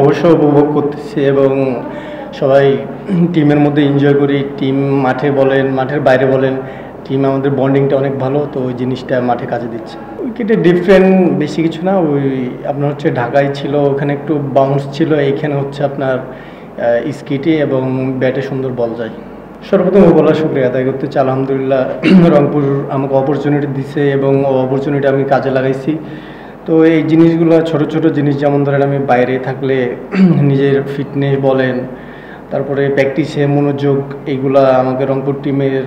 অবশ্যই উপভোগ করতেছি এবং সবাই টিমের মধ্যে এনজয় করি। টিম মাঠে বলেন, মাঠের বাইরে বলেন, টিম আমাদের বন্ডিংটা অনেক ভালো। তো ওই জিনিসটা মাঠে কাজে দিচ্ছে। উইকেটে ডিফারেন্ট বেশি কিছু না, ওই আপনার হচ্ছে ঢাকায় ছিল, ওখানে একটু বাউন্স ছিল, এইখানে হচ্ছে আপনার স্কিটে এবং ব্যাটে সুন্দর বল যায়। সর্বপ্রথম বলার শুক্রিয়া আদায় করতে চাই, আলহামদুলিল্লাহ রংপুর আমাকে অপরচুনিটি দিছে এবং অপরচুনিটি আমি কাজে লাগাইছি। তো এই জিনিসগুলো ছোট ছোট জিনিস, যেমন ধরেন আমি বাইরে থাকলে নিজের ফিটনেস বলেন, তারপরে প্র্যাকটিসে মনোযোগ, এইগুলা আমাকে রংপুর টিমের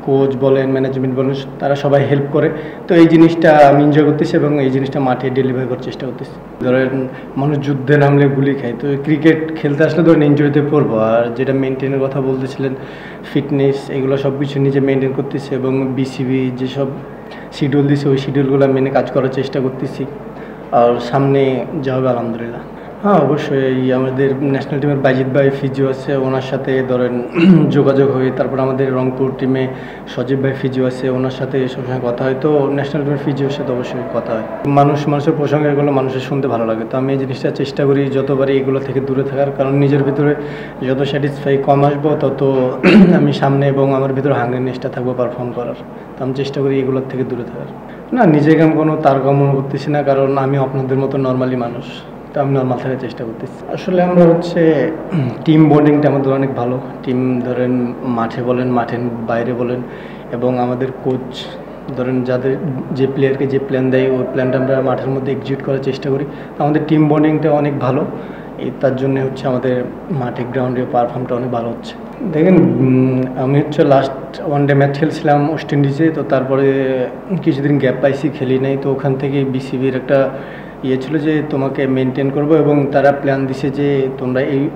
কোচ বলেন, ম্যানেজমেন্ট বলেন, তারা সবাই হেল্প করে। তো এই জিনিসটা আমি এনজয় করতেছি এবং এই জিনিসটা মাঠে ডেলিভারি করার চেষ্টা করতেছি। ধরেন মানুষ যুদ্ধে নামলে গুলি খায়, তো ক্রিকেট খেলতে আসলে ধরেন এনজয়তে করবো। আর যেটা মেনটেনের কথা বলতেছিলেন, ফিটনেস, এগুলো সব কিছু নিজে মেনটেন করতেছি এবং বিসিবি যেসব শিডিউল দিছে ওই শিডিউলগুলো মেনে কাজ করার চেষ্টা করতেছি। আর সামনে যা হবে আলহামদুলিল্লাহ। হ্যাঁ, অবশ্যই আমাদের ন্যাশনাল টিমের বাইজিৎ ভাই ফিজিও আছে, ওনার সাথে ধরেন যোগাযোগ হয়ে, তারপর আমাদের রংপুর টিমে সজীব ভাই ফিজিও আছে, ওনার সাথে সবসময় কথা হয়। তো ন্যাশনাল টিমের ফিজিওর সাথে অবশ্যই কথা হয়। মানুষের প্রসঙ্গ, এগুলো মানুষের শুনতে ভালো লাগে। তো আমি এই জিনিসটা চেষ্টা করি যতবারই এগুলো থেকে দূরে থাকার, কারণ নিজের ভিতরে যত স্যাটিসফাই কম আসবো তত আমি সামনে এবং আমার ভিতরে হাঙ্গারনেসটা থাকবো পারফর্ম করার। তো আমি চেষ্টা করি এগুলোর থেকে দূরে থাকার। না, নিজেকে আমি কোনো তারতম্য করতেছি না, কারণ আমি আপনাদের মতো নর্মালি মানুষ। তো আমি নর্মাল থাকার চেষ্টা করতেছি। আসলে আমরা হচ্ছে টিম বন্ডিংটা আমাদের অনেক ভালো। টিম ধরেন মাঠে বলেন, মাঠের বাইরে বলেন, এবং আমাদের কোচ ধরেন যাদের যে প্লেয়ারকে যে প্ল্যান দেয় ওই প্ল্যানটা আমরা মাঠের মধ্যে এক্সিকিউট করার চেষ্টা করি। আমাদের টিম বন্ডিংটা অনেক ভালো, তার জন্য হচ্ছে আমাদের মাঠে গ্রাউন্ডে পারফর্মটা অনেক ভালো হচ্ছে। দেখেন, আমি হচ্ছে লাস্ট ওয়ানডে ম্যাচ খেলছিলাম ওয়েস্ট ইন্ডিজে। তো তারপরে কিছুদিন গ্যাপ পাইছি, খেলি নাই। তো ওখান থেকে বিসিবির একটা ছিল যে তোমাকে মেনটেন করবো, এবং তারা প্ল্যান দিছে যে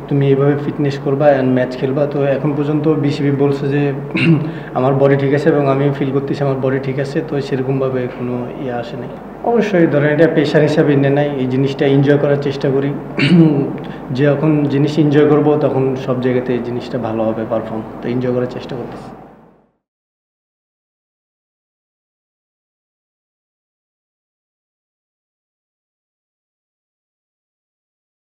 তুমি এইভাবে ফিটনেস করবা অ্যান্ড ম্যাচ খেলবা। তো এখন পর্যন্ত বিসিবি বলছে যে আমার বডি ঠিক আছে এবং আমি ফিল করতেছি আমার বডি ঠিক আছে। তো সেরকমভাবে কোনো আসে নাই। অবশ্যই ধরেন এটা পেশার হিসাবে নিয়ে নাই, এই জিনিসটা এনজয় করার চেষ্টা করি। যখন জিনিস এনজয় করবো তখন সব জায়গাতে এই জিনিসটা ভালো হবে পারফর্ম। তো এনজয় করার চেষ্টা করতেছি।